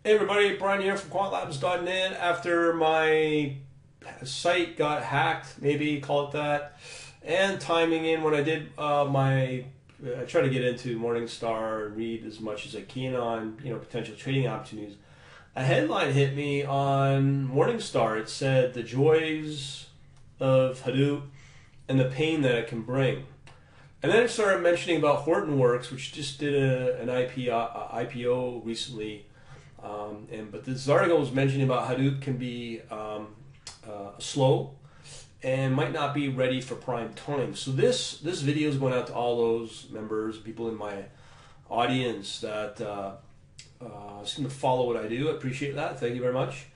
Hey everybody, Brian here from quantlabs.net. After my site got hacked, maybe call it that, and timing in when I did I try to get into Morningstar and read as much as I can on potential trading opportunities. A headline hit me on Morningstar. It said the joys of Hadoop and the pain that it can bring. And then it started mentioning about Hortonworks, which just did an IPO recently. But this article was mentioning about Hadoop can be slow and might not be ready for prime time. So this video is going out to all those members, people in my audience that seem to follow what I do. I appreciate that. Thank you very much.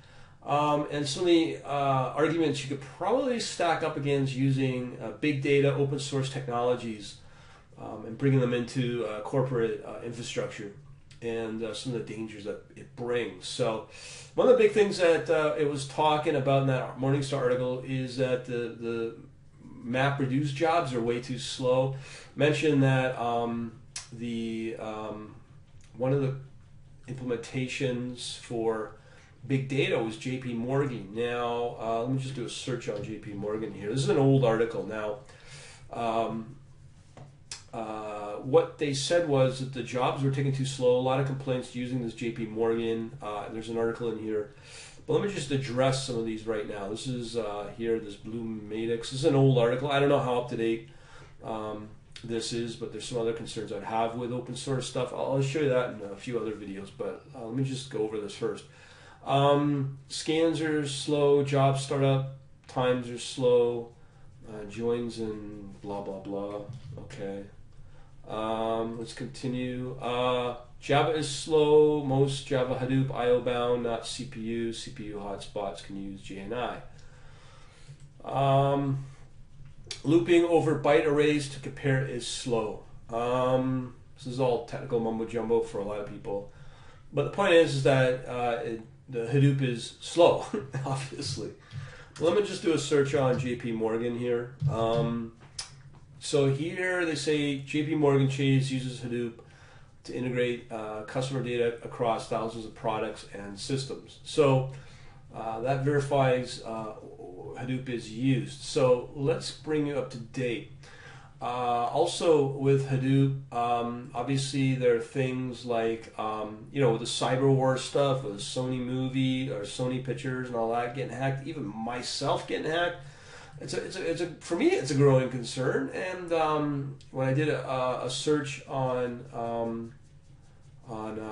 And some of the arguments you could probably stack up against using big data, open source technologies, and bringing them into corporate infrastructure, and some of the dangers that it brings. So one of the big things that it was talking about in that Morningstar article is that the map reduce jobs are way too slow. Mentioned that one of the implementations for big data was JP Morgan. Now, let me just do a search on JP Morgan here. This is an old article. Now, what they said was that the jobs were taking too slow. A lot of complaints using this JP Morgan. There's an article in here. But let me just address some of these right now. This is here, this Blue Madix. This is an old article. I don't know how up to date this is, but there's some other concerns I'd have with open source stuff. I'll show you that in a few other videos, but let me just go over this first. Scans are slow, job startup times are slow, joins and blah blah blah. Okay. Let's continue. Java is slow. Most Java Hadoop IO bound, not CPU. CPU hotspots can use JNI. Looping over byte arrays to compare is slow. This is all technical mumbo jumbo for a lot of people, but the point is that the Hadoop is slow, obviously. Let me just do a search on JP Morgan here. So here they say JP Morgan Chase uses Hadoop to integrate customer data across thousands of products and systems. So that verifies Hadoop is used. So let's bring you up to date. Also with Hadoop, obviously there are things like, with the cyber war stuff, with the Sony movie or Sony pictures and all that getting hacked, even myself getting hacked. For me, it's a growing concern. And when I did a search on what do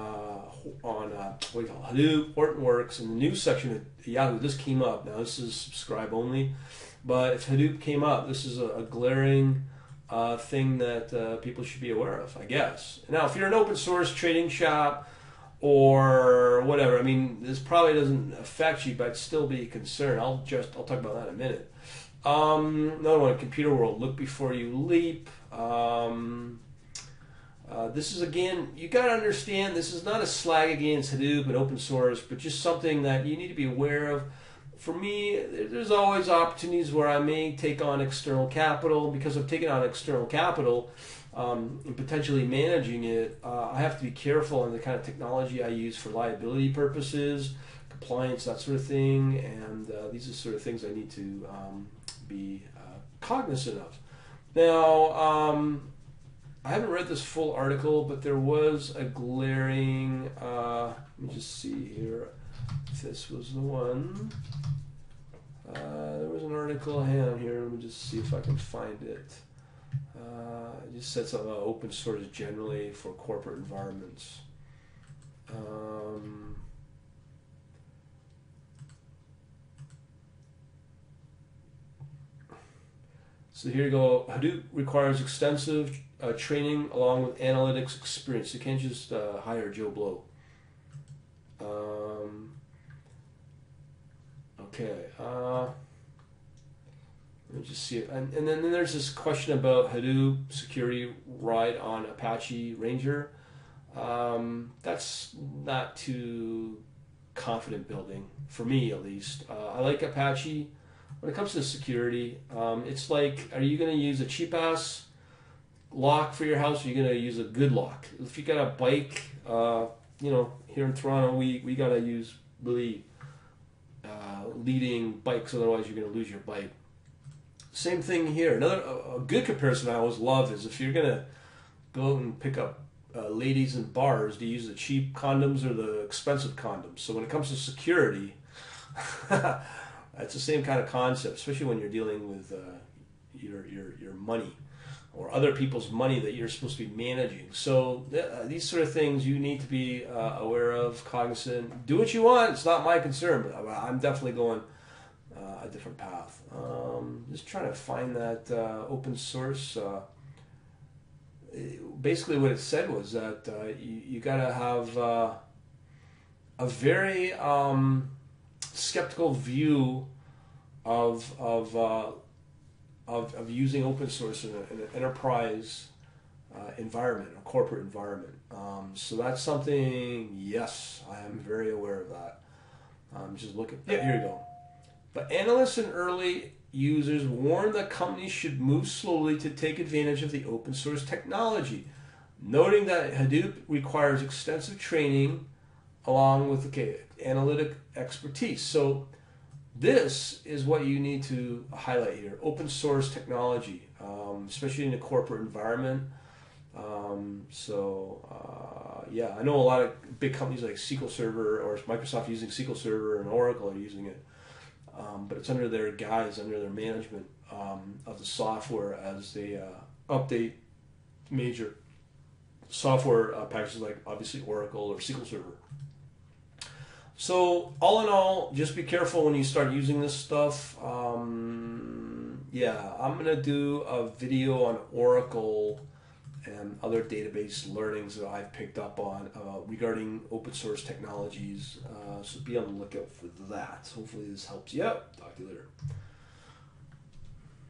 you call it, Hadoop, Hortonworks, in the news section of Yahoo, this came up. Now this is subscribe only, but if Hadoop came up, this is a glaring thing that people should be aware of, I guess. Now, if you're an open source trading shop or whatever, I mean, this probably doesn't affect you, but I'd still be concerned. I'll talk about that in a minute. Another one, computer world, look before you leap. This is, again, you got to understand, this is not a slag against Hadoop and open source, but just something that you need to be aware of. For me, there's always opportunities where I may take on external capital. Because I've taken on external capital and potentially managing it, I have to be careful on the kind of technology I use for liability purposes, compliance, that sort of thing. And these are the sort of things I need to be cognizant of. Now, I haven't read this full article, but there was a glaring, let me just see here if this was the one. There was an article, hang on here, let me just see if I can find it. It just said something about open source generally for corporate environments. So here you go. Hadoop requires extensive training along with analytics experience. You can't just hire Joe Blow. Okay. Let me just see it. And then there's this question about Hadoop security ride on Apache Ranger. That's not too confident building, for me at least. I like Apache. When it comes to security, it's like, are you going to use a cheap-ass lock for your house, or are you going to use a good lock? If you got a bike, here in Toronto, we gotta use really leading bikes, otherwise you're gonna lose your bike. Same thing here. Another a good comparison I always love is if you're gonna go out and pick up ladies in bars, do you use the cheap condoms or the expensive condoms? So when it comes to security, that's the same kind of concept, especially when you're dealing with your money or other people's money that you're supposed to be managing. So these sort of things you need to be aware of, cognizant. Do what you want. It's not my concern, but I'm definitely going a different path. Just trying to find that open source. Basically what it said was that you got to have a very skeptical view of using open source in an enterprise environment, a corporate environment. So that's something, yes, I am very aware of that. Just looking, yeah, here you go. But analysts and early users warn that companies should move slowly to take advantage of the open source technology, noting that Hadoop requires extensive training along with analytic expertise. So this is what you need to highlight here: open source technology, especially in a corporate environment. Yeah, I know a lot of big companies like SQL Server or Microsoft using SQL Server and Oracle are using it. But it's under their guise, under their management of the software as they update major software packages like obviously Oracle or SQL Server. So all in all, just be careful when you start using this stuff. Yeah, I'm going to do a video on Oracle and other database learnings that I've picked up on regarding open source technologies. So be on the lookout for that. Hopefully this helps you out. Talk to you later.